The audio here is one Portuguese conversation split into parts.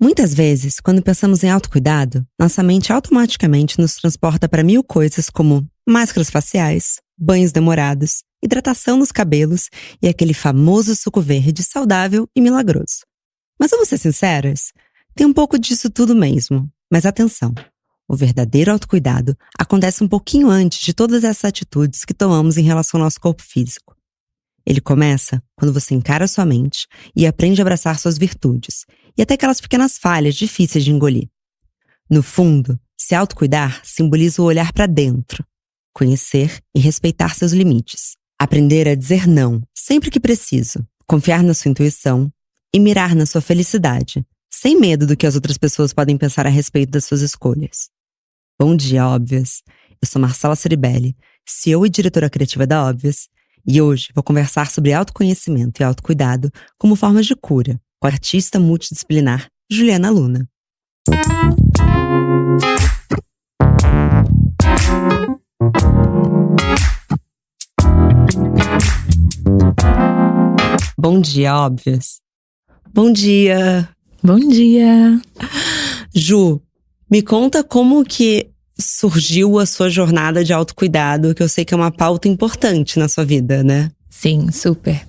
Muitas vezes, quando pensamos em autocuidado, nossa mente automaticamente nos transporta para mil coisas como máscaras faciais, banhos demorados, hidratação nos cabelos e aquele famoso suco verde saudável e milagroso. Mas vamos ser sinceras? Tem um pouco disso tudo mesmo. Mas atenção, o verdadeiro autocuidado acontece um pouquinho antes de todas essas atitudes que tomamos em relação ao nosso corpo físico. Ele começa quando você encara sua mente e aprende a abraçar suas virtudes e até aquelas pequenas falhas difíceis de engolir. No fundo, se autocuidar simboliza o olhar para dentro, conhecer e respeitar seus limites, aprender a dizer não sempre que preciso, confiar na sua intuição e mirar na sua felicidade, sem medo do que as outras pessoas podem pensar a respeito das suas escolhas. Bom dia, Óbvias! Eu sou Marcela Ceribelli, CEO e diretora criativa da Óbvias, e hoje vou conversar sobre autoconhecimento e autocuidado como formas de cura, com a artista multidisciplinar Juliana Luna. Bom dia, Óbvias! Bom dia! Bom dia! Ju, me conta como que surgiu a sua jornada de autocuidado, que eu sei que é uma pauta importante na sua vida, né? Sim, super.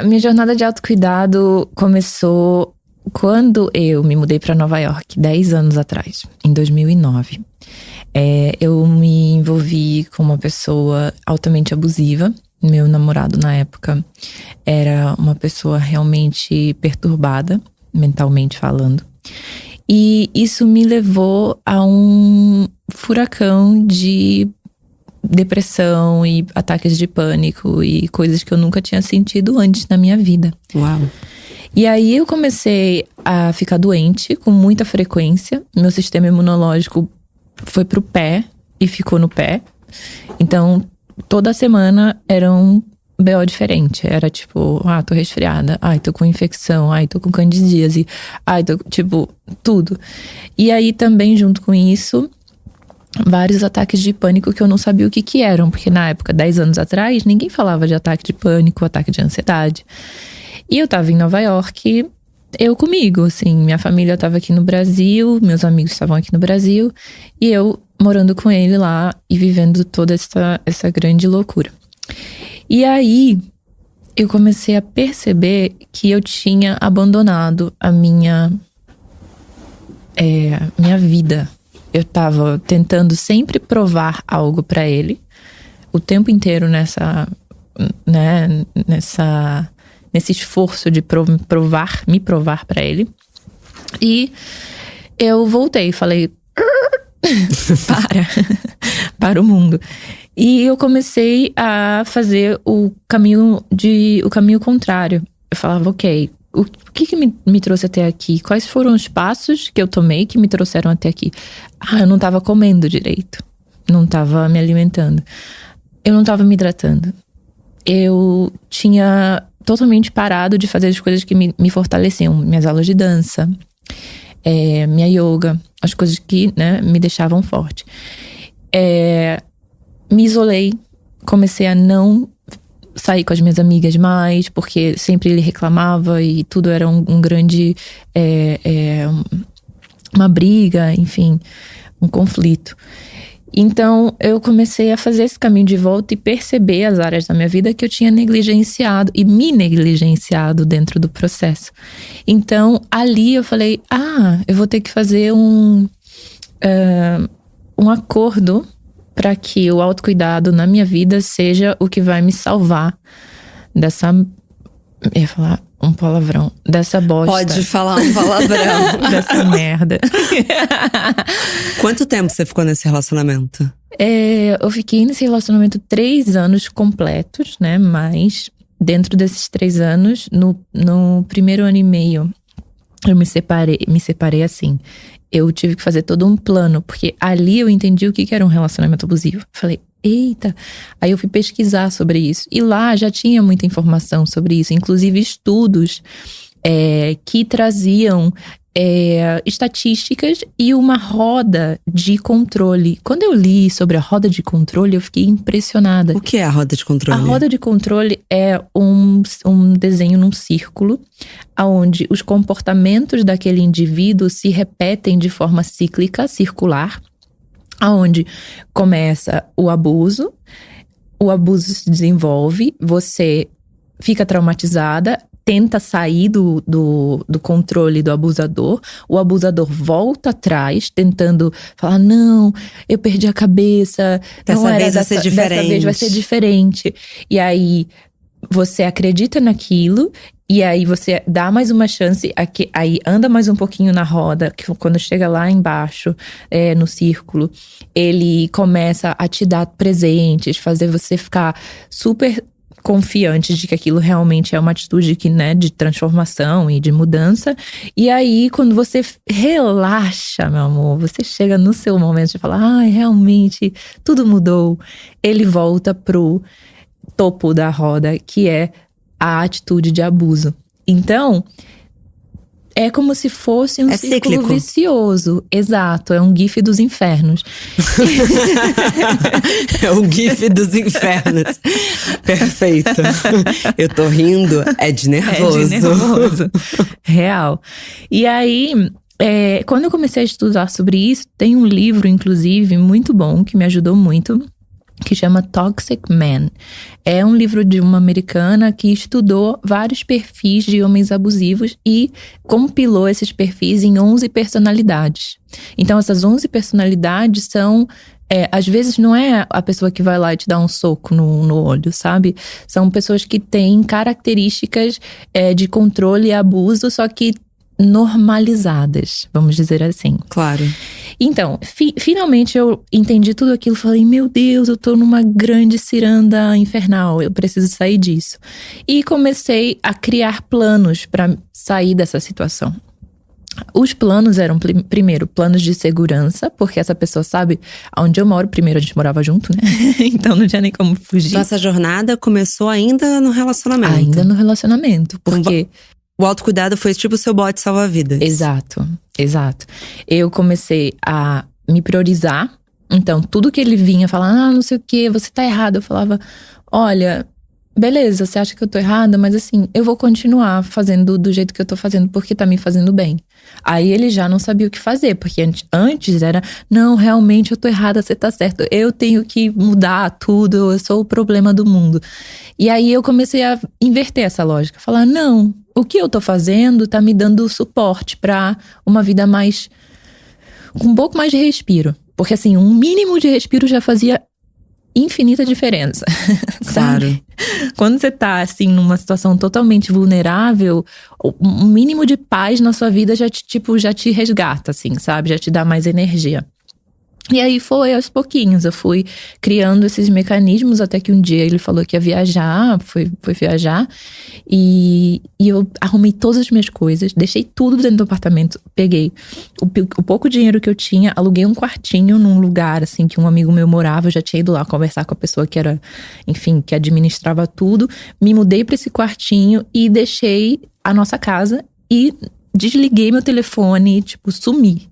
Minha jornada de autocuidado começou quando eu me mudei para Nova York, 10 anos atrás, em 2009. Eu me envolvi com uma pessoa altamente abusiva. Meu namorado, na época, era uma pessoa realmente perturbada, mentalmente falando. E isso me levou a um furacão de depressão e ataques de pânico e coisas que eu nunca tinha sentido antes na minha vida. Uau! E aí eu comecei a ficar doente com muita frequência. Meu sistema imunológico foi pro pé e ficou no pé. Então, toda semana era um BO diferente. Era tipo, tô resfriada. Tô com infecção. Tô com candidíase. Tô, tipo, tudo. E aí também, junto com isso, vários ataques de pânico que eu não sabia o que eram. Porque na época, 10 anos atrás, ninguém falava de ataque de pânico, ataque de ansiedade. E eu tava em Nova York, eu comigo, assim. Minha família tava aqui no Brasil, meus amigos estavam aqui no Brasil. E eu morando com ele lá e vivendo toda essa grande loucura. E aí, eu comecei a perceber que eu tinha abandonado a minha vida. Eu tava tentando sempre provar algo pra ele, o tempo inteiro nesse esforço de me provar pra ele. E eu voltei e falei, para o mundo. E eu comecei a fazer o caminho contrário. Eu falava, ok, o que me trouxe até aqui? Quais foram os passos que eu tomei que me trouxeram até aqui? Eu não estava comendo direito. Não estava me alimentando. Eu não estava me hidratando. Eu tinha totalmente parado de fazer as coisas que me fortaleciam. Minhas aulas de dança, minha yoga, as coisas que, me deixavam forte. Me isolei, comecei a não sair com as minhas amigas mais, porque sempre ele reclamava e tudo era um grande, uma briga, enfim, um conflito. Então eu comecei a fazer esse caminho de volta e perceber as áreas da minha vida que eu tinha negligenciado e me negligenciado dentro do processo. Então ali eu falei, eu vou ter que fazer um acordo para que o autocuidado na minha vida seja o que vai me salvar dessa... Eu ia falar um palavrão. Dessa bosta. Pode falar um palavrão. Dessa merda. Quanto tempo você ficou nesse relacionamento? Eu fiquei nesse relacionamento 3 anos completos, mas dentro desses 3 anos, no primeiro ano e meio, eu me separei assim. Eu tive que fazer todo um plano, porque ali eu entendi o que era um relacionamento abusivo. Falei, eita! Aí eu fui pesquisar sobre isso. E lá já tinha muita informação sobre isso, inclusive estudos que traziam estatísticas e uma roda de controle. Quando eu li sobre a roda de controle, eu fiquei impressionada. O que é a roda de controle? A roda de controle é um desenho num círculo, onde os comportamentos daquele indivíduo se repetem de forma cíclica, circular, onde começa o abuso se desenvolve, você fica traumatizada, tenta sair do controle do abusador, o abusador volta atrás, tentando falar, não, eu perdi a cabeça, dessa vez vai ser diferente. E aí, você acredita naquilo, e aí você dá mais uma chance, aí anda mais um pouquinho na roda, que quando chega lá embaixo, no círculo, ele começa a te dar presentes, fazer você ficar super confiante de que aquilo realmente é uma atitude de transformação e de mudança. E aí, quando você relaxa, meu amor, você chega no seu momento de falar, realmente, tudo mudou. Ele volta pro topo da roda, que é a atitude de abuso. Então, é como se fosse um círculo cíclico. Vicioso. Exato, é um gif dos infernos. É um gif dos infernos. Perfeito. Eu tô rindo, é de nervoso. É de nervoso. Real. E aí, quando eu comecei a estudar sobre isso, tem um livro, inclusive, muito bom, que me ajudou muito, que chama Toxic Man. É um livro de uma americana que estudou vários perfis de homens abusivos e compilou esses perfis em 11 personalidades. Então, essas 11 personalidades são… às vezes não é a pessoa que vai lá e te dá um soco no olho, sabe? São pessoas que têm características de controle e abuso, só que normalizadas, vamos dizer assim. Claro. Então, finalmente eu entendi tudo aquilo. Falei, meu Deus, eu tô numa grande ciranda infernal. Eu preciso sair disso. E comecei a criar planos para sair dessa situação. Os planos eram, primeiro, planos de segurança, porque essa pessoa sabe onde eu moro. Primeiro, a gente morava junto, né? Então não tinha nem como fugir. Então essa jornada começou ainda no relacionamento. Ainda no relacionamento, porque… O autocuidado foi tipo o seu bote salva-vidas. Exato. Eu comecei a me priorizar. Então, tudo que ele vinha falar, não sei o que, você tá errado. Eu falava, olha, beleza, você acha que eu tô errada, mas assim, eu vou continuar fazendo do jeito que eu tô fazendo, porque tá me fazendo bem. Aí ele já não sabia o que fazer, porque antes era, não, realmente eu tô errada, você tá certo. Eu tenho que mudar tudo, eu sou o problema do mundo. E aí eu comecei a inverter essa lógica, falar, não, o que eu tô fazendo tá me dando suporte pra uma vida com um pouco mais de respiro. Porque assim, um mínimo de respiro já fazia infinita diferença. Claro. Quando você tá assim numa situação totalmente vulnerável, um mínimo de paz na sua vida já te resgata, assim, sabe? Já te dá mais energia. E aí foi aos pouquinhos, eu fui criando esses mecanismos, até que um dia ele falou que ia viajar, foi viajar, e eu arrumei todas as minhas coisas, deixei tudo dentro do apartamento, peguei o pouco dinheiro que eu tinha, aluguei um quartinho num lugar, assim, que um amigo meu morava, eu já tinha ido lá conversar com a pessoa que era, enfim, que administrava tudo, me mudei pra esse quartinho e deixei a nossa casa e desliguei meu telefone, sumi.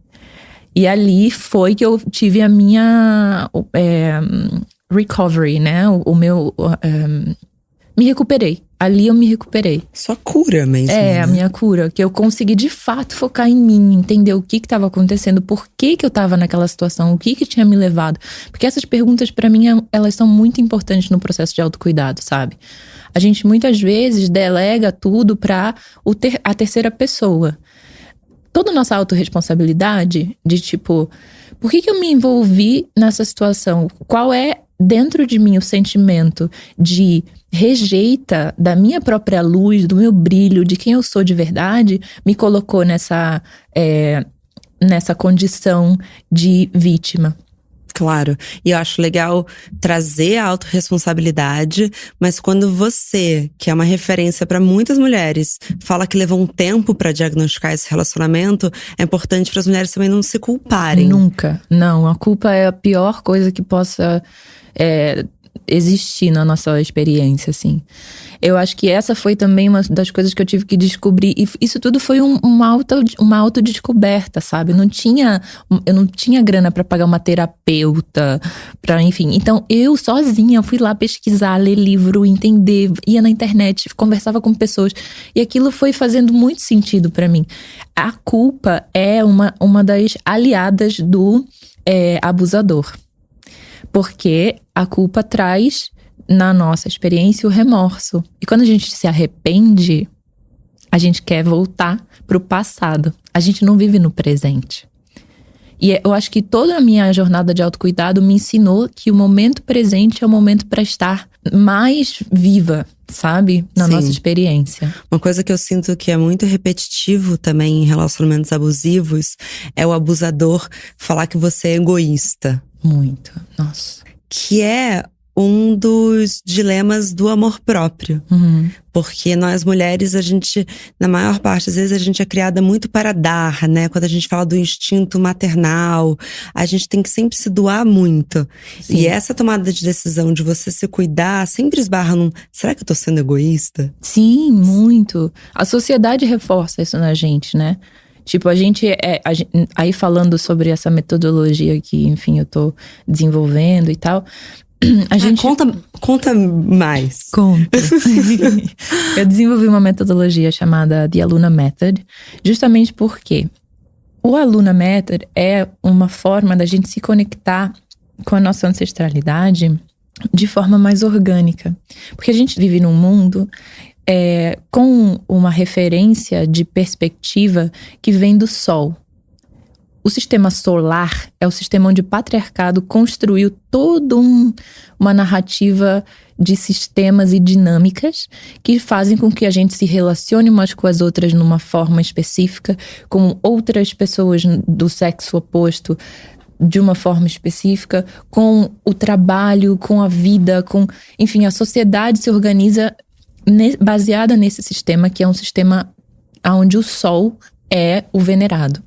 E ali foi que eu tive a minha recovery, né? Me recuperei. Ali eu me recuperei. Sua cura mesmo. Né? A minha cura. Que eu consegui de fato focar em mim, entender o que estava acontecendo, por que eu estava naquela situação, o que tinha me levado. Porque essas perguntas, pra mim, elas são muito importantes no processo de autocuidado, sabe? A gente muitas vezes delega tudo pra a terceira pessoa. Toda a nossa autorresponsabilidade de por que eu me envolvi nessa situação? Qual é dentro de mim o sentimento de rejeita da minha própria luz, do meu brilho, de quem eu sou de verdade, me colocou nessa condição de vítima. Claro, e eu acho legal trazer a autorresponsabilidade, mas quando você, que é uma referência para muitas mulheres, fala que levou um tempo para diagnosticar esse relacionamento, é importante para as mulheres também não se culparem. Nunca, não, a culpa é a pior coisa que possa existir na nossa experiência, assim. Eu acho que essa foi também uma das coisas que eu tive que descobrir. E isso tudo foi uma autodescoberta, sabe? Eu não tinha grana pra pagar uma terapeuta, enfim. Então, eu sozinha fui lá pesquisar, ler livro, entender, ia na internet, conversava com pessoas. E aquilo foi fazendo muito sentido pra mim. A culpa é uma das aliadas do abusador. Porque a culpa traz, na nossa experiência, o remorso. E quando a gente se arrepende, a gente quer voltar pro passado. A gente não vive no presente. E eu acho que toda a minha jornada de autocuidado me ensinou que o momento presente é o momento para estar mais viva, sabe? Na nossa experiência. Uma coisa que eu sinto que é muito repetitivo também em relacionamentos abusivos é o abusador falar que você é egoísta. Muito, nossa. Que é um dos dilemas do amor próprio. Porque nós mulheres, a gente, na maior parte das vezes, a gente é criada muito para dar, né? Quando a gente fala do instinto maternal, a gente tem que sempre se doar muito. Sim. E essa tomada de decisão de você se cuidar sempre esbarra num… Será que eu tô sendo egoísta? Sim, muito. A sociedade reforça isso na gente, né? Tipo, aí falando sobre essa metodologia que, enfim, eu tô desenvolvendo e tal… A gente… Conta mais. Conta. Eu desenvolvi uma metodologia chamada The Aluna Method, justamente porque o Aluna Method é uma forma da gente se conectar com a nossa ancestralidade de forma mais orgânica. Porque a gente vive num mundo com uma referência de perspectiva que vem do Sol. O sistema solar é o sistema onde o patriarcado construiu toda uma narrativa de sistemas e dinâmicas que fazem com que a gente se relacione umas com as outras numa forma específica, com outras pessoas do sexo oposto de uma forma específica, com o trabalho, com a vida, enfim, a sociedade se organiza baseada nesse sistema, que é um sistema onde o Sol é o venerado.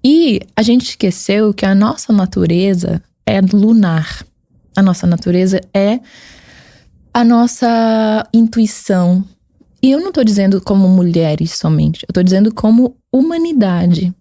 E a gente esqueceu que a nossa natureza é lunar. A nossa natureza é a nossa intuição. E eu não estou dizendo como mulheres somente, eu estou dizendo como humanidade,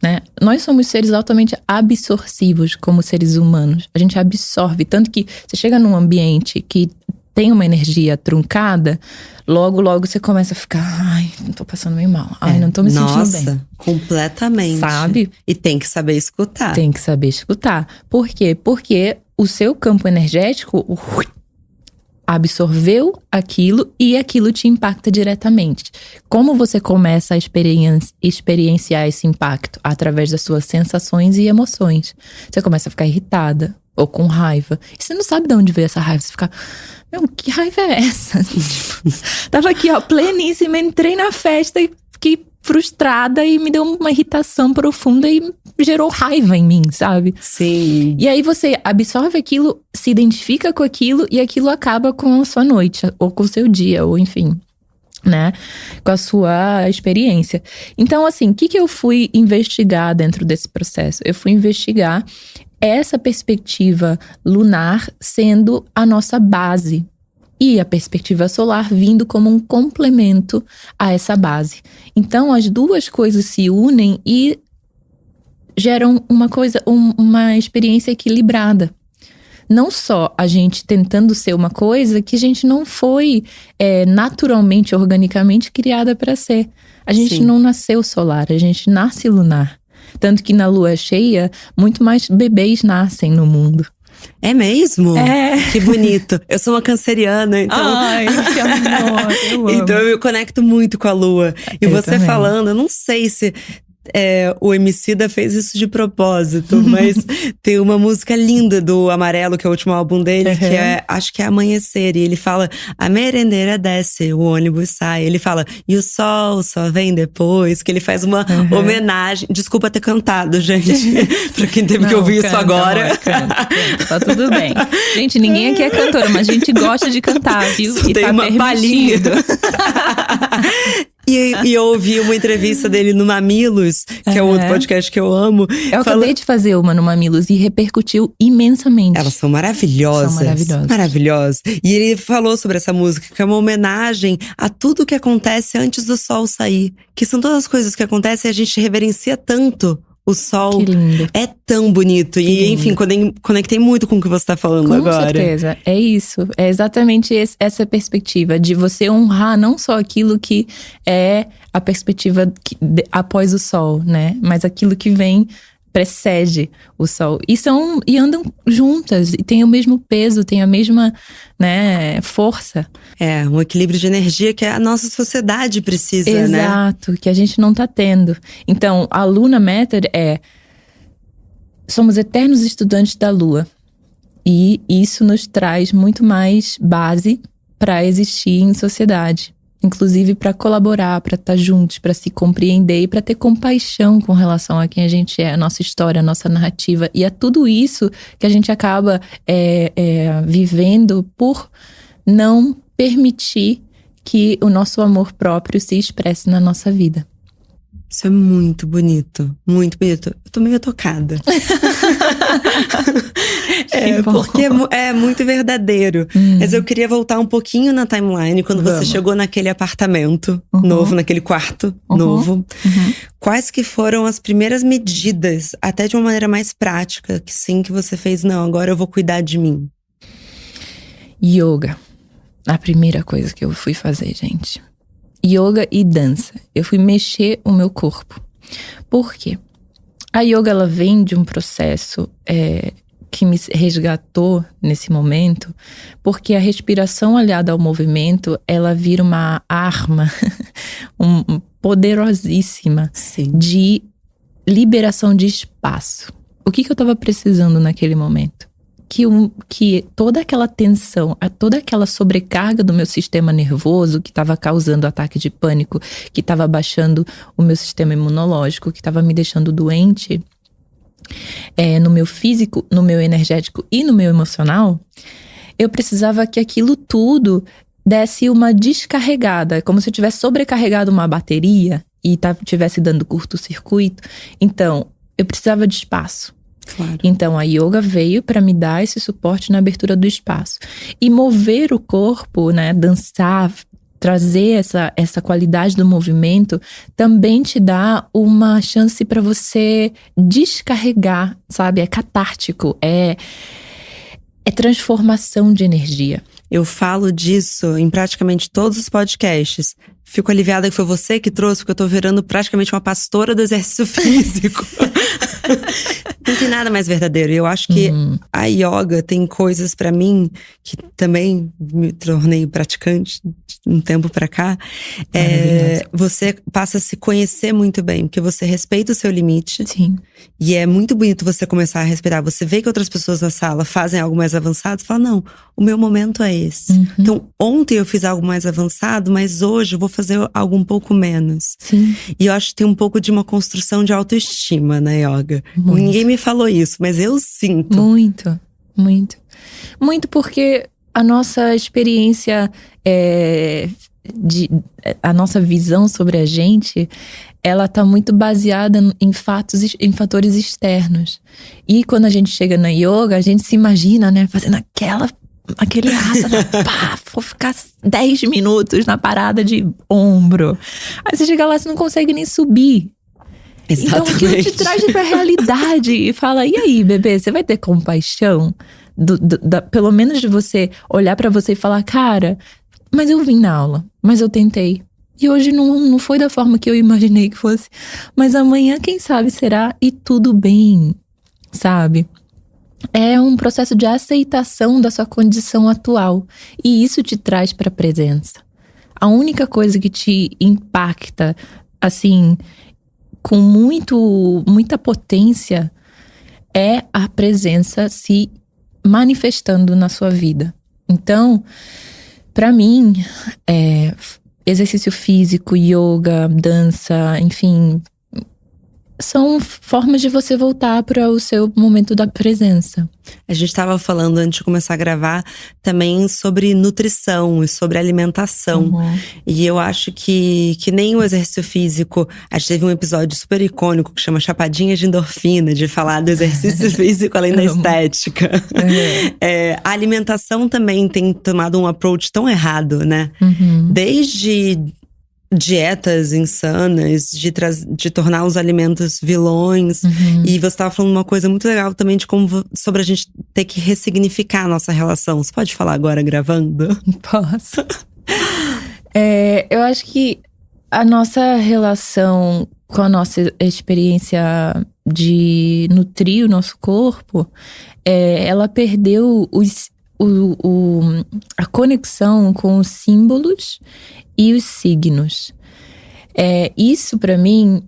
né? Nós somos seres altamente absorvivos como seres humanos. A gente absorve, tanto que você chega num ambiente que tem uma energia truncada, logo você começa a ficar… Ai, não tô passando meio mal. Ai, não tô me sentindo bem. Nossa, completamente. Sabe? E tem que saber escutar. Tem que saber escutar. Por quê? Porque o seu campo energético absorveu aquilo e aquilo te impacta diretamente. Como você começa a experienciar esse impacto? Através das suas sensações e emoções. Você começa a ficar irritada ou com raiva. E você não sabe de onde veio essa raiva. Você fica… Meu, que raiva é essa? Tava aqui, ó, pleníssima, entrei na festa e fiquei frustrada e me deu uma irritação profunda e gerou raiva em mim, sabe? Sim. E aí você absorve aquilo, se identifica com aquilo e aquilo acaba com a sua noite, ou com o seu dia, ou enfim, né? Com a sua experiência. Então, assim, o que eu fui investigar dentro desse processo? Eu fui investigar essa perspectiva lunar sendo a nossa base e a perspectiva solar vindo como um complemento a essa base. Então, as duas coisas se unem e geram uma experiência equilibrada. Não só a gente tentando ser uma coisa que a gente não foi naturalmente, organicamente criada para ser. A gente não nasceu solar, a gente nasce lunar. Tanto que na lua cheia, muito mais bebês nascem no mundo. É mesmo? É. Que bonito. Eu sou uma canceriana, então… Ai, que amor, eu amo. Então eu me conecto muito com a lua. E você também. falando, eu não sei se… o Emicida fez isso de propósito, mas tem uma música linda do Amarelo, que é o último álbum dele, que acho que é Amanhecer. E ele fala, a merendeira desce, o ônibus sai. Ele fala, e o sol só vem depois. Que ele faz uma homenagem. Desculpa ter cantado, gente. Pra quem teve que ouvir isso agora. Amor, canta. Tá tudo bem. Gente, ninguém aqui é cantora, mas a gente gosta de cantar, viu? Só e tem tá uma palhinha. E eu ouvi uma entrevista dele no Mamilos, que é um outro podcast que eu amo. Eu acabei de fazer uma no Mamilos e repercutiu imensamente. Elas são maravilhosas. São maravilhosas. Maravilhosas. E ele falou sobre essa música, que é uma homenagem a tudo que acontece antes do sol sair. Que são todas as coisas que acontecem e a gente reverencia tanto o sol. Que lindo. É tão bonito. E, enfim, conectei muito com o que você tá falando agora. Com certeza. É isso. É exatamente essa perspectiva de você honrar não só aquilo que é a perspectiva após o sol, né? Mas aquilo que vem, precede o sol. E andam juntas, e tem o mesmo peso, tem a mesma, né, força. É, um equilíbrio de energia que a nossa sociedade precisa, né? Exato, que a gente não tá tendo. Então, a Luna Method somos eternos estudantes da Lua. E isso nos traz muito mais base para existir em sociedade. Inclusive para colaborar, para estar juntos, para se compreender e para ter compaixão com relação a quem a gente é, a nossa história, a nossa narrativa. E é tudo isso que a gente acaba vivendo por não permitir que o nosso amor próprio se expresse na nossa vida. Isso é muito bonito, muito bonito. Eu tô meio tocada. Porque é muito verdadeiro. Mas eu queria voltar um pouquinho na timeline, quando você chegou naquele apartamento novo, naquele quarto novo. Quais que foram as primeiras medidas, até de uma maneira mais prática, que você fez? Não, agora eu vou cuidar de mim. Yoga. A primeira coisa que eu fui fazer, gente. Yoga e dança. Eu fui mexer o meu corpo. Por quê? A yoga, ela vem de um processo que me resgatou nesse momento, porque a respiração aliada ao movimento, ela vira uma arma poderosíssima de liberação de espaço. O que eu estava precisando naquele momento? Que toda aquela tensão, toda aquela sobrecarga do meu sistema nervoso que estava causando ataque de pânico, que estava baixando o meu sistema imunológico, que estava me deixando doente, no meu físico, no meu energético e no meu emocional, eu precisava que aquilo tudo desse uma descarregada, como se eu tivesse sobrecarregado uma bateria e estivesse dando curto-circuito. Então, eu precisava de espaço. Claro. Então, a yoga veio para me dar esse suporte na abertura do espaço. E mover o corpo, né, dançar, trazer essa qualidade do movimento, também te dá uma chance para você descarregar, sabe? É catártico, é transformação de energia. Eu falo disso em praticamente todos os podcasts. Fico aliviada que foi você que trouxe, porque eu tô virando praticamente uma pastora do exercício físico. Não tem nada mais verdadeiro. E eu acho que a yoga tem coisas pra mim, que também me tornei praticante de um tempo pra cá. Você passa a se conhecer muito bem, porque você respeita o seu limite. Sim. E é muito bonito você começar a respeitar. Você vê que outras pessoas na sala fazem algo mais avançado, você fala, não, o meu momento é esse. Então, ontem eu fiz algo mais avançado, mas hoje eu vou fazer algo um pouco menos. Sim. E eu acho que tem um pouco de uma construção de autoestima na yoga. Muito. Ninguém me falou isso, mas eu sinto. Muito, muito. Muito porque a nossa experiência, a nossa visão sobre a gente, ela tá muito baseada em fatores externos. E quando a gente chega na yoga, a gente se imagina, né, fazendo aquele asana, pá, vou ficar 10 minutos na parada de ombro. Aí você chega lá, você não consegue nem subir. Exatamente. Então aquilo te traz pra realidade e fala, e aí, bebê, você vai ter compaixão? Pelo menos de você olhar pra você e falar, cara, mas eu vim na aula, mas eu tentei. E hoje não foi da forma que eu imaginei que fosse. Mas amanhã, quem sabe, será, e tudo bem, sabe? É um processo de aceitação da sua condição atual. E isso te traz pra presença. A única coisa que te impacta, assim, com muita potência, é a presença se manifestando na sua vida. Então, pra mim, exercício físico, yoga, dança, enfim, são formas de você voltar para o seu momento da presença. A gente estava falando antes de começar a gravar também sobre nutrição e sobre alimentação. E eu acho que nem o exercício físico. A gente teve um episódio super icônico que chama Chapadinha de Endorfina, de falar do exercício físico além da estética. A alimentação também tem tomado um approach tão errado, né? Desde dietas insanas, de tornar os alimentos vilões. E você estava falando uma coisa muito legal também de como sobre a gente ter que ressignificar a nossa relação. Você pode falar agora gravando? Posso. Eu acho que a nossa relação com a nossa experiência de nutrir o nosso corpo, ela perdeu a conexão com os símbolos e os signos. Isso pra mim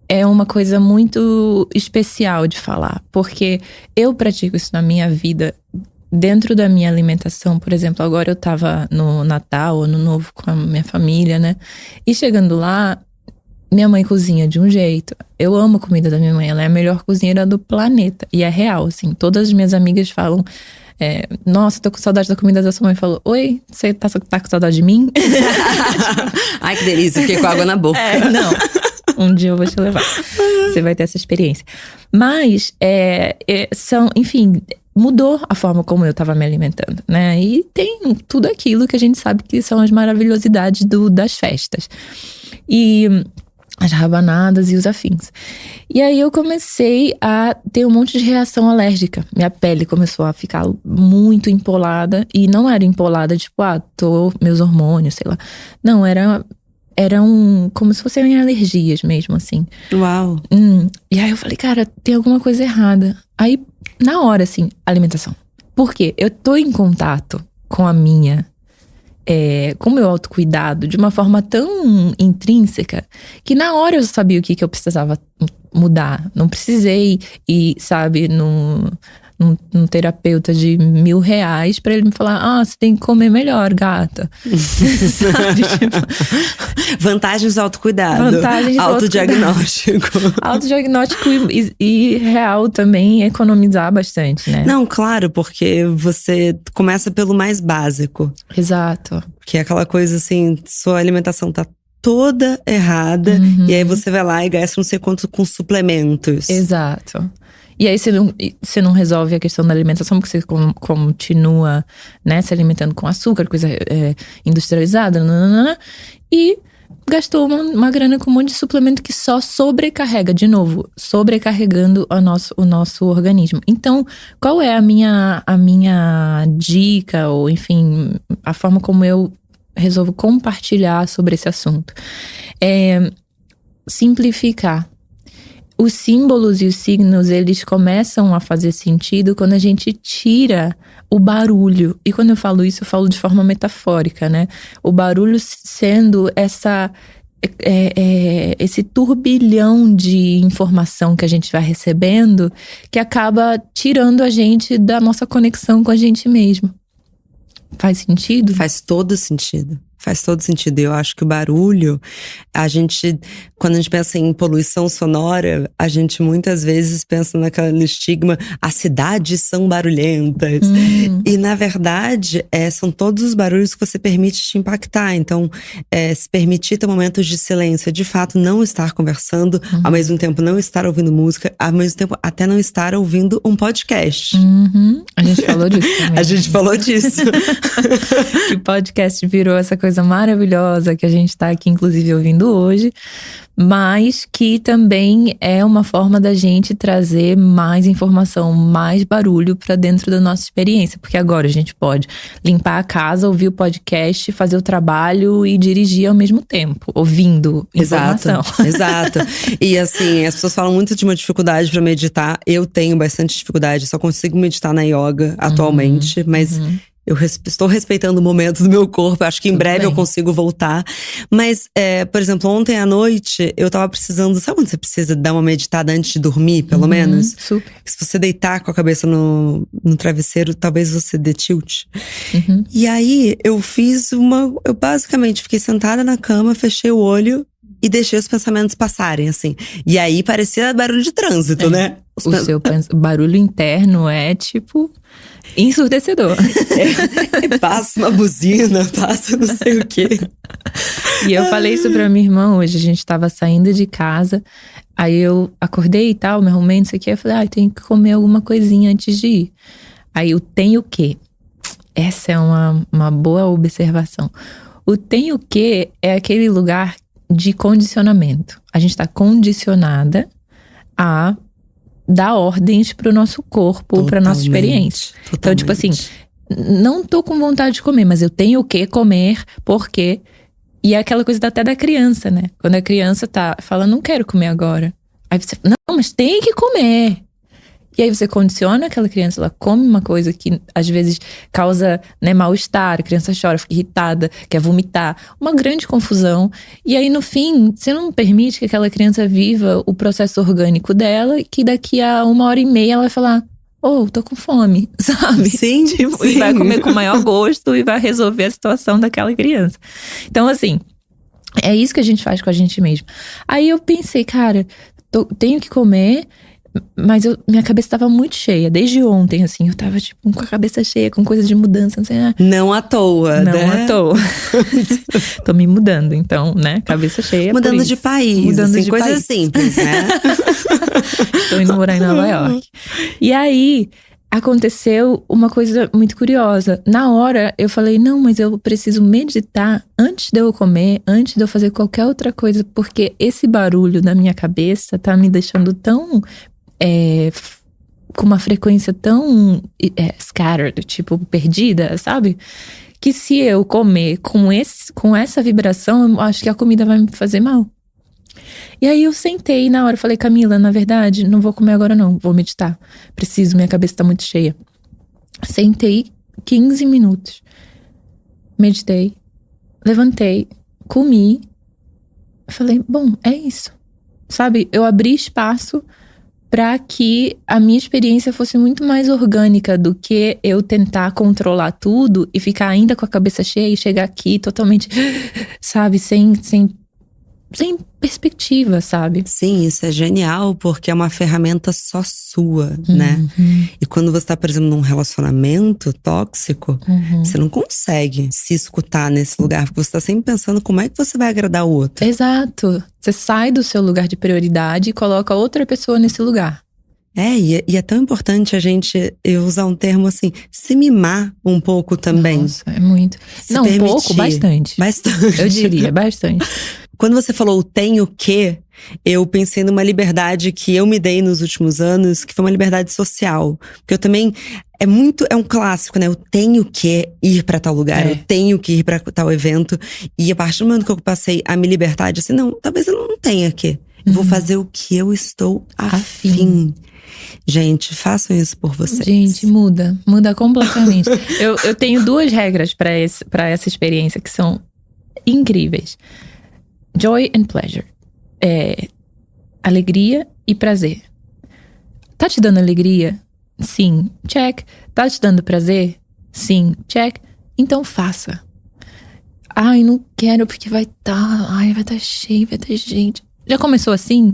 é uma coisa muito especial de falar, porque eu pratico isso na minha vida, dentro da minha alimentação. Por exemplo, agora eu tava no Natal, Ano Novo com a minha família, né? E chegando lá, minha mãe cozinha de um jeito. Eu amo a comida da minha mãe, ela é a melhor cozinheira do planeta. E é real, assim, todas as minhas amigas falam: nossa, tô com saudade da comida da sua mãe. Falou: oi, você tá com saudade de mim? Ai, que delícia, fiquei com água na boca. Não, um dia eu vou te levar. Você vai ter essa experiência. Mas, enfim, mudou a forma como eu tava me alimentando, né? E tem tudo aquilo que a gente sabe que são as maravilhosidades das festas. E as rabanadas e os afins. E aí eu comecei a ter um monte de reação alérgica. Minha pele começou a ficar muito empolada. E não era empolada, tipo, meus hormônios, sei lá. Não, era como se fossem alergias mesmo, assim. Uau! E aí eu falei, cara, tem alguma coisa errada. Aí, na hora, assim, alimentação. Por quê? Eu tô em contato com com o meu autocuidado de uma forma tão intrínseca que na hora eu sabia o que eu precisava mudar. Não precisei ir, sabe, num terapeuta de R$1.000 pra ele me falar: você tem que comer melhor, gata. Sabe? Tipo, vantagens do autocuidado. Autodiagnóstico. Autodiagnóstico e real também, economizar bastante, né? Não, claro, porque você começa pelo mais básico. Exato. Que é aquela coisa assim, sua alimentação tá toda errada. E aí você vai lá e gasta não sei quanto com suplementos. Exato. E aí você não resolve a questão da alimentação, porque você continua, né, se alimentando com açúcar, coisa industrializada, e gastou uma grana com um monte de suplemento que só sobrecarrega, de novo, sobrecarregando o nosso organismo. Então, qual é a minha dica, ou enfim, a forma como eu resolvo compartilhar sobre esse assunto? Simplificar. Os símbolos e os signos, eles começam a fazer sentido quando a gente tira o barulho. E quando eu falo isso, eu falo de forma metafórica, né? O barulho sendo esse turbilhão de informação que a gente vai recebendo, que acaba tirando a gente da nossa conexão com a gente mesmo. Faz sentido? Faz todo sentido. Faz todo sentido. Eu acho que o barulho, quando a gente pensa em poluição sonora, a gente muitas vezes pensa naquele estigma: as cidades são barulhentas. E na verdade, são todos os barulhos que você permite te impactar. Então, se permitir ter momentos de silêncio, de fato não estar conversando, ao mesmo tempo não estar ouvindo música, ao mesmo tempo até não estar ouvindo um podcast. A gente falou disso também. A gente falou disso. Que podcast virou essa coisa maravilhosa que a gente tá aqui, inclusive, ouvindo hoje. Mas que também é uma forma da gente trazer mais informação, mais barulho pra dentro da nossa experiência. Porque agora a gente pode limpar a casa, ouvir o podcast, fazer o trabalho e dirigir ao mesmo tempo, ouvindo informação. Exato. E assim, as pessoas falam muito de uma dificuldade pra meditar. Eu tenho bastante dificuldade, só consigo meditar na yoga atualmente, mas eu estou respeitando o momento do meu corpo. Acho que em breve eu consigo voltar. Mas, por exemplo, ontem à noite eu tava precisando… Sabe quando você precisa dar uma meditada antes de dormir, pelo menos? Super. Se você deitar com a cabeça no travesseiro, talvez você dê tilt. E aí, eu basicamente fiquei sentada na cama, fechei o olho, e deixei os pensamentos passarem, assim. E aí parecia barulho de trânsito, né? O seu barulho interno é tipo ensurdecedor. Passa uma buzina, passa não sei o quê. E eu falei isso pra minha irmã hoje. A gente tava saindo de casa. Aí eu acordei e tal, me arrumei, não sei o quê. Eu falei, tenho que comer alguma coisinha antes de ir. Aí o tem o quê? Essa é uma boa observação. O tem o quê é aquele lugar de condicionamento. A gente tá condicionada a dar ordens pro nosso corpo, pra nossa experiência. Totalmente. Então, tipo assim, não tô com vontade de comer, mas eu tenho o que comer, porque... E é aquela coisa até da criança, né? Quando a criança fala, não quero comer agora. Aí você fala, não, mas tem que comer. E aí você condiciona aquela criança, ela come uma coisa que às vezes causa, né, mal-estar, a criança chora, fica irritada, quer vomitar, uma grande confusão. E aí no fim, você não permite que aquela criança viva o processo orgânico dela, que daqui a 1h30 ela vai falar, tô com fome, sabe? Sim, tipo, sim. E vai comer com o maior gosto e vai resolver a situação daquela criança. Então assim, é isso que a gente faz com a gente mesmo. Aí eu pensei, cara, tenho que comer... Mas minha cabeça tava muito cheia. Desde ontem, assim, eu tava tipo com a cabeça cheia, com coisa de mudança, não sei nada. Não à toa, Não né? à toa. Tô me mudando, então, né? Cabeça cheia. Mudando de país, Mudando assim, de coisas país. simples, né? Tô indo morar em Nova York. E aí, aconteceu uma coisa muito curiosa. Na hora, eu falei, não, mas eu preciso meditar antes de eu comer, antes de eu fazer qualquer outra coisa, porque esse barulho da minha cabeça tá me deixando tão... com uma frequência tão scattered, tipo, perdida, sabe? Que se eu comer com essa vibração, eu acho que a comida vai me fazer mal. E aí eu sentei na hora, falei, Camila, na verdade, não vou comer agora não, vou meditar. Preciso, minha cabeça tá muito cheia. Sentei 15 minutos. Meditei, levantei, comi. Falei, bom, é isso. Sabe, eu abri espaço para que a minha experiência fosse muito mais orgânica do que eu tentar controlar tudo e ficar ainda com a cabeça cheia e chegar aqui totalmente, sabe, sem perspectiva, sabe? Sim, isso é genial, porque é uma ferramenta só sua, né? E quando você tá, por exemplo, num relacionamento tóxico, você não consegue se escutar nesse lugar, porque você tá sempre pensando como é que você vai agradar o outro. Exato. Você sai do seu lugar de prioridade e coloca outra pessoa nesse lugar. E é tão importante a gente, eu usar um termo assim, se mimar um pouco também. Nossa, é muito. Se não, permitir. Um pouco, bastante. Bastante. Eu diria, bastante. Quando você falou o tenho que, eu pensei numa liberdade que eu me dei nos últimos anos, que foi uma liberdade social. Porque eu também, é um clássico, né? Eu tenho que ir pra tal lugar, eu tenho que ir pra tal evento. E a partir do momento que eu passei a me libertar, eu disse, não, talvez eu não tenha que. Eu vou fazer o que eu estou afim. Gente, façam isso por vocês. Gente, muda completamente. eu tenho 2 regras pra essa experiência que são incríveis. Joy and pleasure. Alegria e prazer. Tá te dando alegria? Sim, check. Tá te dando prazer? Sim, check. Então faça. Ai, não quero porque vai tá cheio, vai ter gente. Já começou assim?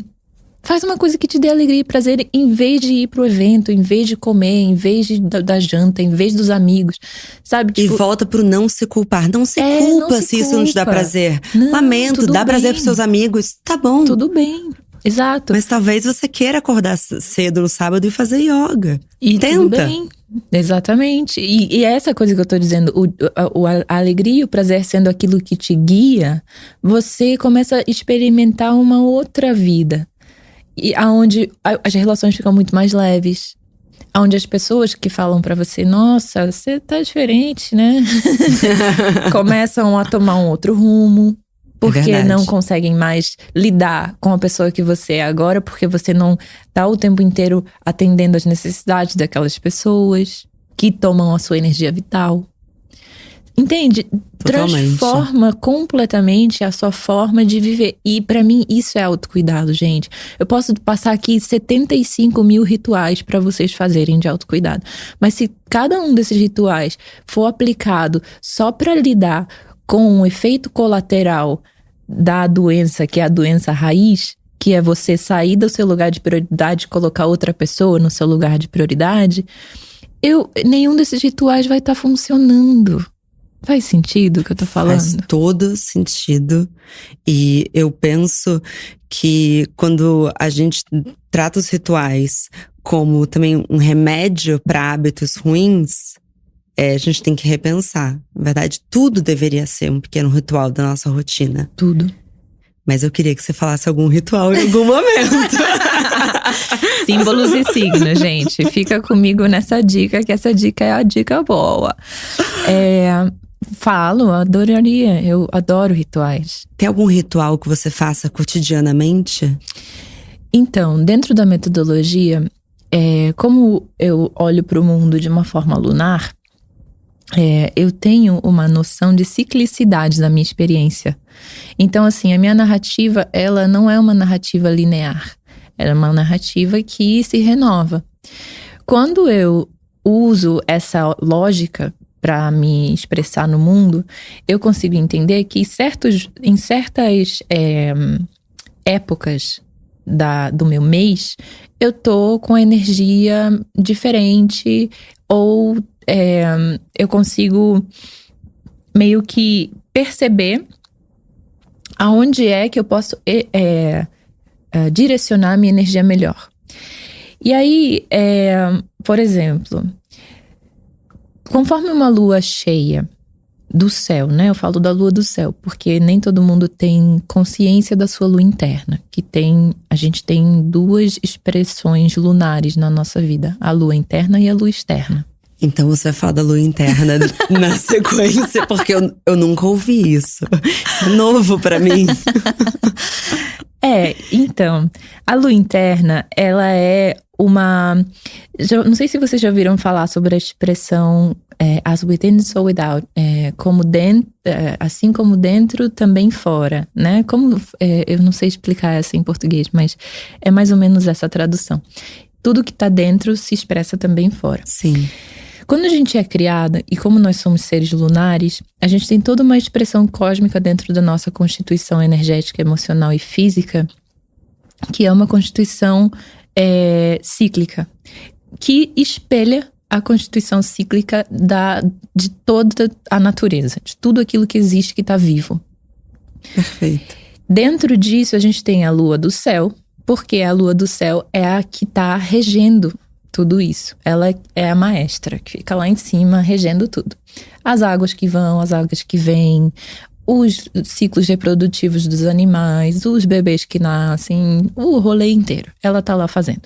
Faz uma coisa que te dê alegria e prazer em vez de ir pro evento, em vez de comer, em vez da janta, em vez dos amigos, sabe? Tipo, e volta pro não se culpar. Não se culpa se isso não te dá prazer. Não, lamento, dá prazer pros seus amigos. Tá bom. Tudo bem. Exato. Mas talvez você queira acordar cedo no sábado e fazer yoga. E tenta. Tudo bem. Exatamente. E é essa coisa que eu tô dizendo, a alegria e o prazer sendo aquilo que te guia, você começa a experimentar uma outra vida. E aonde as relações ficam muito mais leves. Onde as pessoas que falam pra você, nossa, você tá diferente, né? Começam a tomar um outro rumo. Porque não conseguem mais lidar com a pessoa que você é agora. Porque você não tá o tempo inteiro atendendo às necessidades daquelas pessoas que tomam a sua energia vital. Entende? Totalmente. Transforma completamente a sua forma de viver. E pra mim isso é autocuidado, gente. Eu posso passar aqui 75 mil rituais pra vocês fazerem de autocuidado. Mas se cada um desses rituais for aplicado só pra lidar com um efeito colateral da doença, que é a doença raiz, que é você sair do seu lugar de prioridade e colocar outra pessoa no seu lugar de prioridade, nenhum desses rituais vai estar funcionando. Faz sentido o que eu tô falando? Faz todo sentido. E eu penso que quando a gente trata os rituais como também um remédio para hábitos ruins, a gente tem que repensar. Na verdade, tudo deveria ser um pequeno ritual da nossa rotina. Tudo. Mas eu queria que você falasse algum ritual em algum momento. Símbolos e signos, gente. Fica comigo nessa dica, que essa dica é a dica boa. Falo, adoraria. Eu adoro rituais. Tem algum ritual que você faça cotidianamente? Então, dentro da metodologia, como eu olho para o mundo de uma forma lunar, eu tenho uma noção de ciclicidade da minha experiência. Então, assim, a minha narrativa, ela não é uma narrativa linear. Ela é uma narrativa que se renova. Quando eu uso essa lógica para me expressar no mundo, eu consigo entender que em certas épocas do meu mês, eu tô com energia diferente, ou eu consigo meio que perceber aonde é que eu posso direcionar a minha energia melhor. E aí, por exemplo, conforme uma lua cheia do céu, né? Eu falo da lua do céu, porque nem todo mundo tem consciência da sua lua interna. A gente tem duas expressões lunares na nossa vida: a lua interna e a lua externa. Então você vai falar da lua interna na sequência, porque eu nunca ouvi isso. Isso é novo pra mim. Então, a lua interna, ela é uma... não sei se vocês já ouviram falar sobre a expressão as within, so without. Assim como dentro, também fora, né? Eu não sei explicar essa em português, mas é mais ou menos essa tradução. Tudo que tá dentro se expressa também fora. Sim. Quando a gente é criada, e como nós somos seres lunares, a gente tem toda uma expressão cósmica dentro da nossa constituição energética, emocional e física, que é uma constituição cíclica, que espelha a constituição cíclica de toda a natureza, de tudo aquilo que existe, que está vivo. Perfeito. Dentro disso, a gente tem a lua do céu, porque a lua do céu é a que está regendo tudo isso. Ela é a maestra, que fica lá em cima, regendo tudo. As águas que vão, as águas que vêm, os ciclos reprodutivos dos animais, os bebês que nascem, o rolê inteiro. Ela tá lá fazendo.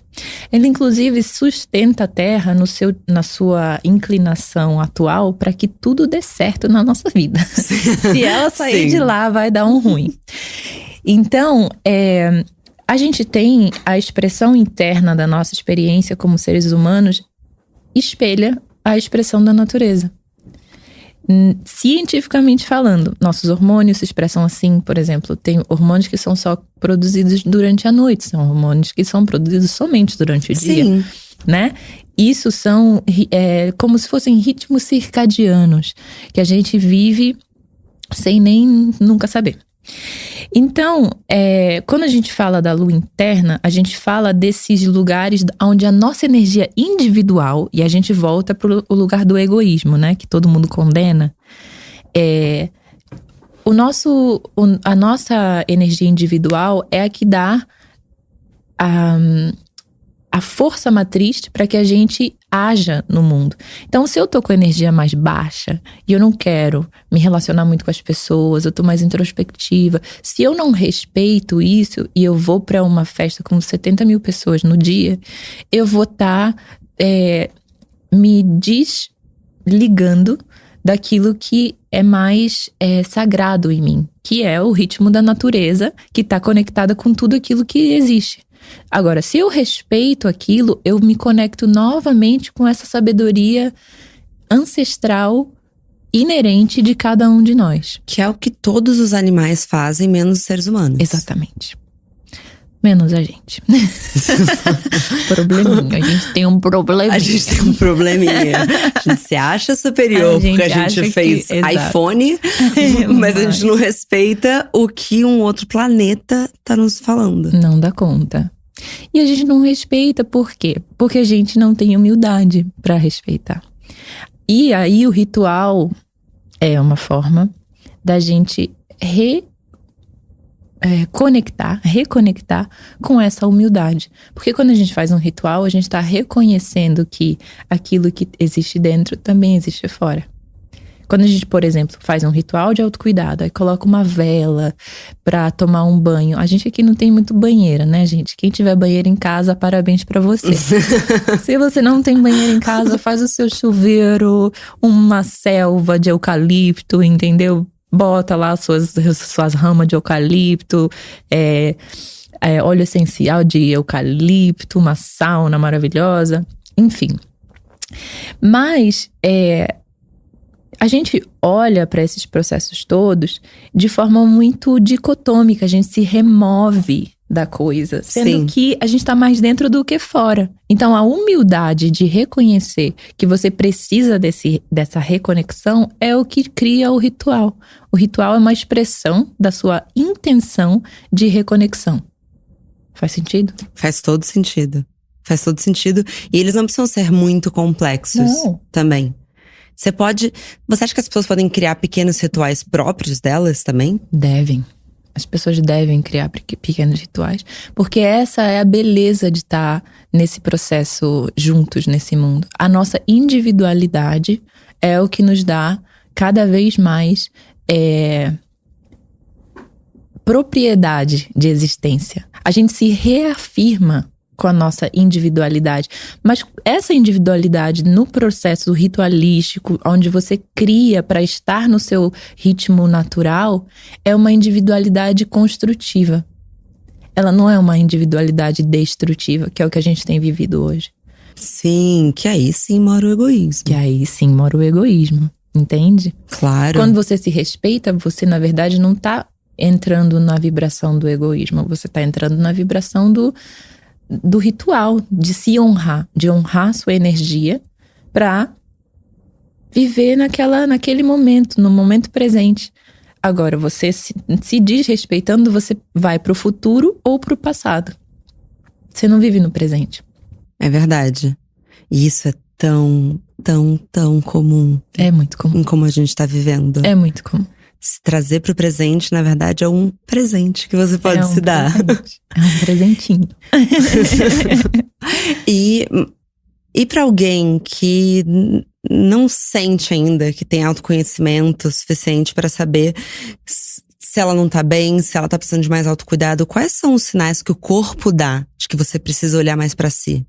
Ela, inclusive, sustenta a Terra na sua inclinação atual para que tudo dê certo na nossa vida. Se ela sair de lá, vai dar um ruim. Então, a gente tem a expressão interna da nossa experiência como seres humanos espelha a expressão da natureza. Cientificamente falando, nossos hormônios se expressam assim. Por exemplo, tem hormônios que são só produzidos durante a noite, são hormônios que são produzidos somente durante o dia. Sim. Né? Isso são como se fossem ritmos circadianos que a gente vive sem nem nunca saber. Então, quando a gente fala da lua interna, a gente fala desses lugares onde a nossa energia individual, e a gente volta para o lugar do egoísmo, né? Que todo mundo condena. A nossa energia individual é a que dá a força matriz para que a gente haja no mundo. Então, se eu tô com energia mais baixa e eu não quero me relacionar muito com as pessoas, eu tô mais introspectiva, se eu não respeito isso e eu vou para uma festa com 70 mil pessoas no dia, eu vou estar me desligando daquilo que é mais sagrado em mim, que é o ritmo da natureza, que está conectada com tudo aquilo que existe. Agora, se eu respeito aquilo, eu me conecto novamente com essa sabedoria ancestral inerente de cada um de nós. Que é o que todos os animais fazem, menos os seres humanos. Exatamente. Menos a gente. Probleminha. A gente tem um probleminha. A gente tem um probleminha. A gente se acha superior porque a gente fez iPhone, mas a gente não respeita o que um outro planeta tá nos falando. Não dá conta. E a gente não respeita por quê? Porque a gente não tem humildade pra respeitar. E aí o ritual é uma forma da gente reconectar com essa humildade. Porque quando a gente faz um ritual, a gente está reconhecendo que aquilo que existe dentro também existe fora. Quando a gente, por exemplo, faz um ritual de autocuidado, aí coloca uma vela pra tomar um banho. A gente aqui não tem muito banheira, né, gente? Quem tiver banheiro em casa, parabéns pra você. Se você não tem banheiro em casa, faz o seu chuveiro, uma selva de eucalipto, entendeu? Bota lá suas ramas de eucalipto, óleo essencial de eucalipto, uma sauna maravilhosa, enfim. Mas a gente olha para esses processos todos de forma muito dicotômica, a gente se remove da coisa, sendo que a gente está mais dentro do que fora. Então, a humildade de reconhecer que você precisa dessa reconexão é o que cria o ritual. O ritual é uma expressão da sua intenção de reconexão. Faz sentido? Faz todo sentido. Faz todo sentido. E eles não precisam ser muito complexos também. Você acha que as pessoas podem criar pequenos rituais próprios delas também? Devem. As pessoas devem criar pequenos rituais, porque essa é a beleza de estar nesse processo juntos nesse mundo. A nossa individualidade é o que nos dá cada vez mais propriedade de existência. A gente se reafirma com a nossa individualidade. Mas essa individualidade no processo ritualístico, onde você cria para estar no seu ritmo natural, é uma individualidade construtiva. Ela não é uma individualidade destrutiva, que é o que a gente tem vivido hoje. Sim, que aí sim mora o egoísmo. Que aí sim mora o egoísmo, entende? Claro. Quando você se respeita, você na verdade não tá entrando na vibração do egoísmo, você tá entrando na vibração do ritual, de se honrar, de honrar sua energia para viver naquele momento, no momento presente. Agora, você se desrespeitando, você vai pro futuro ou pro passado. Você não vive no presente. É verdade. E isso é tão, tão, tão comum. É muito comum. Em como a gente tá vivendo. É muito comum. Se trazer pro presente, na verdade, é um presente que você pode se dar. É um presentinho. E para alguém que não sente ainda que tem autoconhecimento suficiente para saber se ela não tá bem, se ela tá precisando de mais autocuidado, quais são os sinais que o corpo dá de que você precisa olhar mais para si?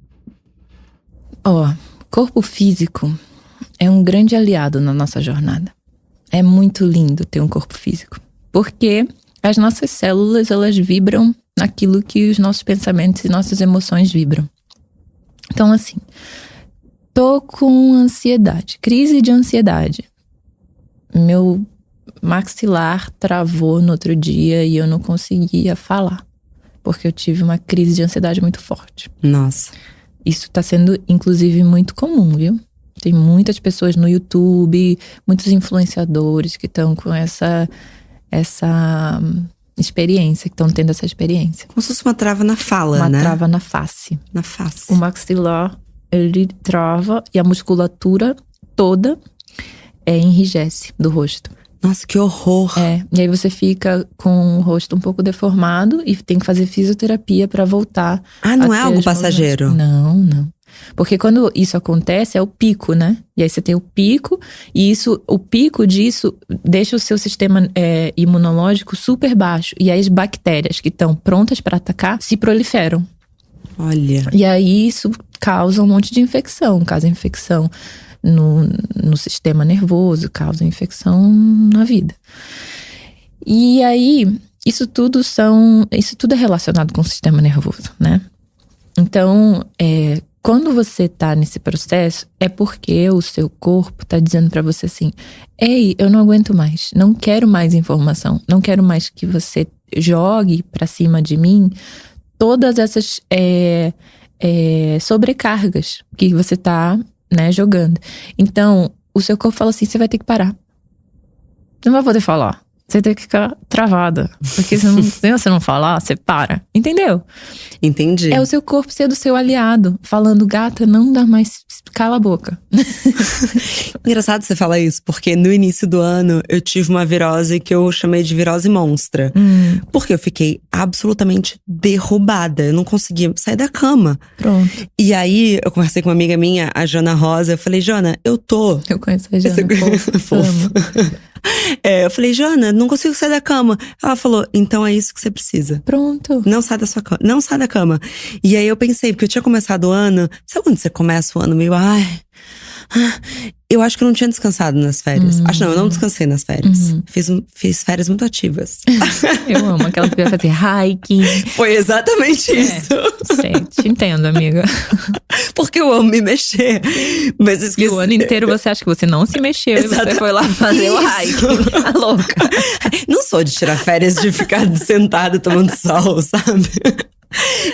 Corpo físico é um grande aliado na nossa jornada. É muito lindo ter um corpo físico. Porque as nossas células, elas vibram naquilo que os nossos pensamentos e nossas emoções vibram. Então, assim, tô com ansiedade, crise de ansiedade. Meu maxilar travou no outro dia e eu não conseguia falar. Porque eu tive uma crise de ansiedade muito forte. Nossa. Isso tá sendo, inclusive, muito comum, viu? Tem muitas pessoas no YouTube, muitos influenciadores que estão com essa experiência, que estão tendo essa experiência. Como se fosse uma trava na fala, né? Uma trava na face. Na face. O maxilar, ele trava e a musculatura toda enrijece do rosto. Nossa, que horror! E aí você fica com o rosto um pouco deformado e tem que fazer fisioterapia pra voltar. Não é algo passageiro? Não. Porque quando isso acontece, é o pico, né? E aí você tem o pico, e o pico disso deixa o seu sistema imunológico super baixo. E aí as bactérias que estão prontas para atacar se proliferam. Olha. E aí isso causa um monte de infecção. Causa infecção no sistema nervoso, causa infecção na vida. E aí, isso tudo é relacionado com o sistema nervoso, né? Então, quando você tá nesse processo, é porque o seu corpo tá dizendo pra você assim: ei, eu não aguento mais, não quero mais informação, não quero mais que você jogue pra cima de mim todas essas sobrecargas que você tá, né, jogando. Então, o seu corpo fala assim, você vai ter que parar. Não vai poder falar. Você tem que ficar travada. Porque se você não falar, você para. Entendeu? Entendi. É o seu corpo sendo seu aliado. Falando, gata, não dá mais… Cala a boca. Engraçado você falar isso, porque no início do ano eu tive uma virose que eu chamei de virose monstra. Porque eu fiquei absolutamente derrubada. Eu não conseguia sair da cama. Pronto. E aí, eu conversei com uma amiga minha, a Jana Rosa. Eu falei, Jana, eu conheço a Jana. Fofo. Eu falei, Jana, não consigo sair da cama. Ela falou, então é isso que você precisa. Pronto. Não sai da sua cama. Não sai da cama. E aí eu pensei, porque eu tinha começado o ano… Sabe quando você começa o ano meio… Eu acho que eu não tinha descansado nas férias. Acho não, eu não descansei nas férias. Fiz férias muito ativas. Eu amo aquela que vai fazer hiking. Foi exatamente isso. Gente, entendo, amiga. Porque eu amo me mexer. Mas eu esqueci. E o ano inteiro você acha que você não se mexeu e você foi lá fazer o hiking. Tá louca. Não sou de tirar férias de ficar sentada tomando sol, sabe?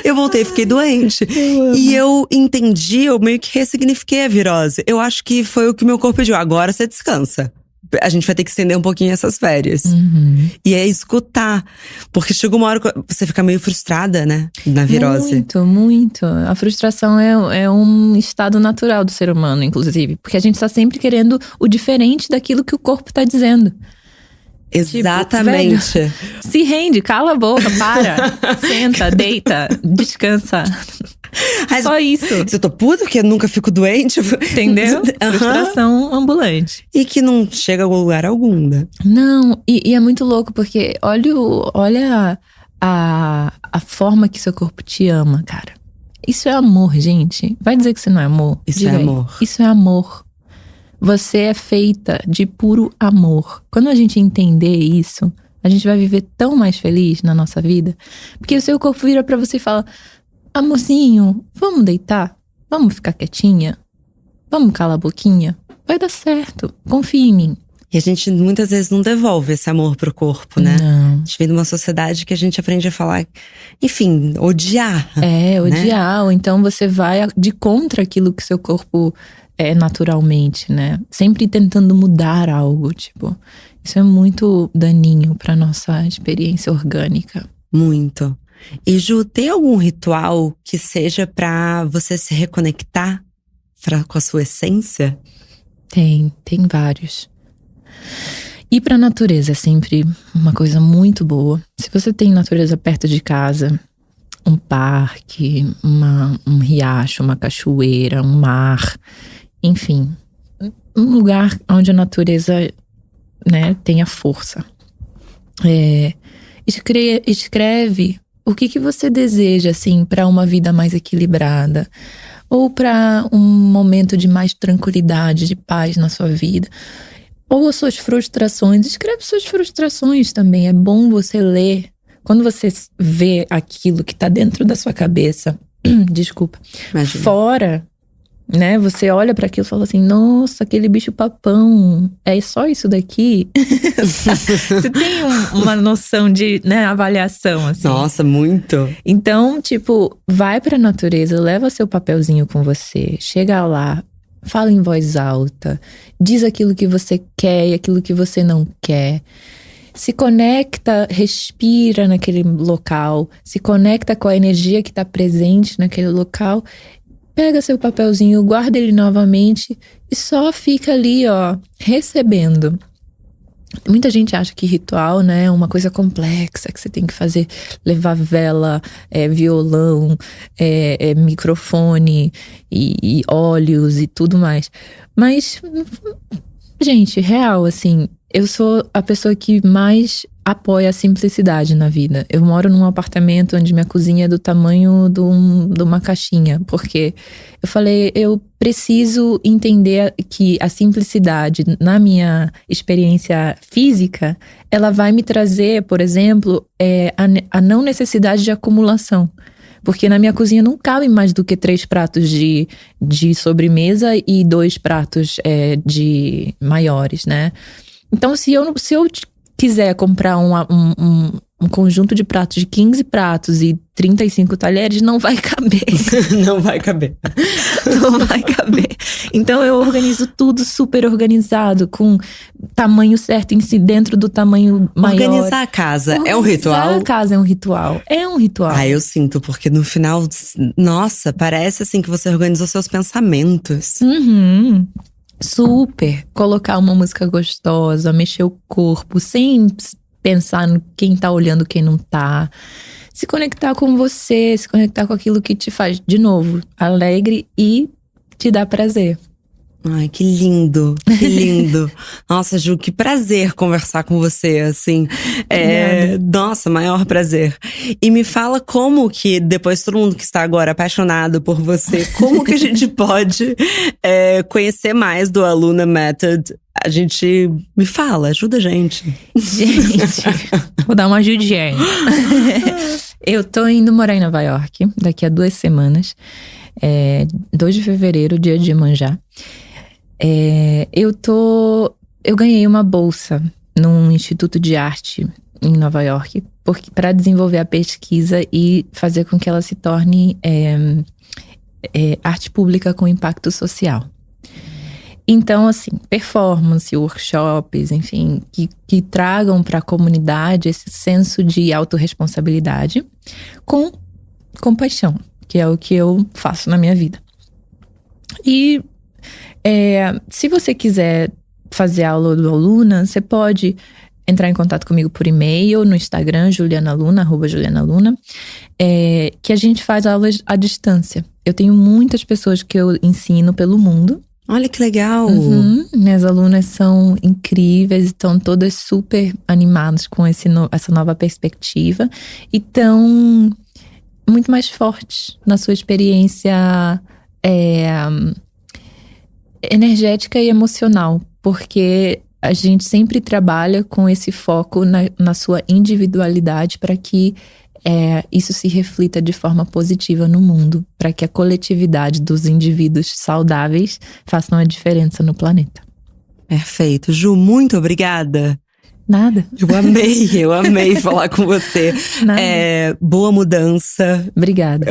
Eu voltei, fiquei doente. E eu entendi, eu meio que ressignifiquei a virose. Eu acho que foi o que meu corpo pediu. Agora você descansa. A gente vai ter que estender um pouquinho essas férias. E é escutar. Porque chega uma hora que você fica meio frustrada, né? Na virose. Muito, muito. A frustração é um estado natural do ser humano, inclusive. Porque a gente tá sempre querendo o diferente daquilo que o corpo tá dizendo. Exatamente. Tipo, velho, se rende, cala a boca, para. Senta, deita, descansa. Só isso. Eu tô puta porque eu nunca fico doente. Entendeu? Frustração ambulante. E que não chega a lugar algum, né? Não, e é muito louco porque olha a forma que seu corpo te ama, cara. Isso é amor, gente. Vai dizer que isso não é amor? Isso é amor. Isso é amor. Você é feita de puro amor. Quando a gente entender isso, a gente vai viver tão mais feliz na nossa vida. Porque o seu corpo vira pra você e fala: amorzinho, vamos deitar? Vamos ficar quietinha? Vamos calar a boquinha? Vai dar certo, confia em mim. E a gente muitas vezes não devolve esse amor pro corpo, né? Não. A gente vem de uma sociedade que a gente aprende a falar, enfim, odiar. Odiar. Né? Ou então você vai de contra aquilo que seu corpo é naturalmente, né? Sempre tentando mudar algo, tipo. Isso é muito daninho pra nossa experiência orgânica. Muito. E Ju, tem algum ritual que seja pra você se reconectar com a sua essência? Tem vários. Ir pra natureza é sempre uma coisa muito boa. Se você tem natureza perto de casa, um parque, um riacho, uma cachoeira, um mar, enfim, um lugar onde a natureza, né, tenha força. Escreve o que você deseja, assim, para uma vida mais equilibrada. Ou para um momento de mais tranquilidade, de paz na sua vida. Ou as suas frustrações. Escreve suas frustrações também. É bom você ler. Quando você vê aquilo que tá dentro da sua cabeça, desculpa, Imagina. Fora, né? Você olha para aquilo e fala assim: nossa, aquele bicho papão, é só isso daqui? Você tem uma noção de, né, avaliação, assim. Nossa, muito. Então, tipo, vai pra natureza, leva seu papelzinho com você, chega lá, fala em voz alta, diz aquilo que você quer e aquilo que você não quer. Se conecta, respira naquele local, se conecta com a energia que tá presente naquele local. Pega seu papelzinho, guarda ele novamente e só fica ali, ó, recebendo. Muita gente acha que ritual, né, é uma coisa complexa, que você tem que fazer, levar vela, violão, microfone e óleos e tudo mais. Mas, gente, real, assim, eu sou a pessoa que mais apoia a simplicidade na vida. Eu moro num apartamento onde minha cozinha é do tamanho de uma caixinha, porque eu falei, eu preciso entender que a simplicidade, na minha experiência física, ela vai me trazer, por exemplo, a não necessidade de acumulação. Porque na minha cozinha não cabem mais do que 3 pratos de sobremesa e 2 pratos de maiores, né? Então, se eu quiser comprar um conjunto de pratos de 15 pratos e 35 talheres não vai caber. Não vai caber. Não vai caber. Então eu organizo tudo super organizado, com tamanho certo em si, dentro do tamanho maior. Organizar a casa é um ritual? Organizar a casa é um ritual. É um ritual. Ah, eu sinto, porque no final, nossa, parece assim que você organizou seus pensamentos. Uhum. Super. Colocar uma música gostosa, mexer o corpo, sem pensar no quem tá olhando, quem não tá. Se conectar com você, se conectar com aquilo que te faz, de novo, alegre e te dá prazer. Ai, que lindo, que lindo. Nossa, Ju, que prazer conversar com você, assim. Nossa, maior prazer. E me fala como que, depois todo mundo que está agora apaixonado por você, como que a gente pode conhecer mais do Aluna Method? A gente, me fala, ajuda a gente. Gente, vou dar uma ajudinha. Eu tô indo morar em Nova York daqui a 2 semanas. 2 de fevereiro, dia de Iemanjá. Eu ganhei uma bolsa num instituto de arte em Nova York para desenvolver a pesquisa e fazer com que ela se torne arte pública com impacto social. Então, assim, performance, workshops, enfim, que tragam para a comunidade esse senso de autorresponsabilidade com compaixão, que é o que eu faço na minha vida. E se você quiser fazer aula do Aluna, você pode entrar em contato comigo por e-mail, no Instagram, @julianaluna, que a gente faz aulas à distância. Eu tenho muitas pessoas que eu ensino pelo mundo. Olha que legal! Minhas alunas são incríveis, estão todas super animadas com essa nova perspectiva e estão muito mais fortes na sua experiência energética e emocional, porque a gente sempre trabalha com esse foco na sua individualidade para que isso se reflita de forma positiva no mundo, para que a coletividade dos indivíduos saudáveis façam a diferença no planeta. Perfeito. Ju, muito obrigada. Nada. Eu amei falar com você. Nada. Boa mudança. Obrigada.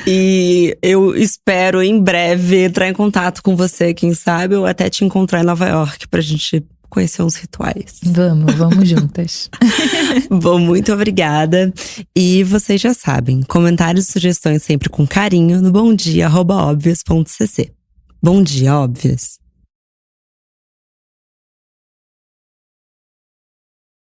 E eu espero em breve entrar em contato com você, quem sabe, ou até te encontrar em Nova York pra gente conhecer uns rituais. Vamos juntas. Bom, muito obrigada. E vocês já sabem, comentários e sugestões sempre com carinho no bomdia@obvious.cc. Bom dia, óbvias.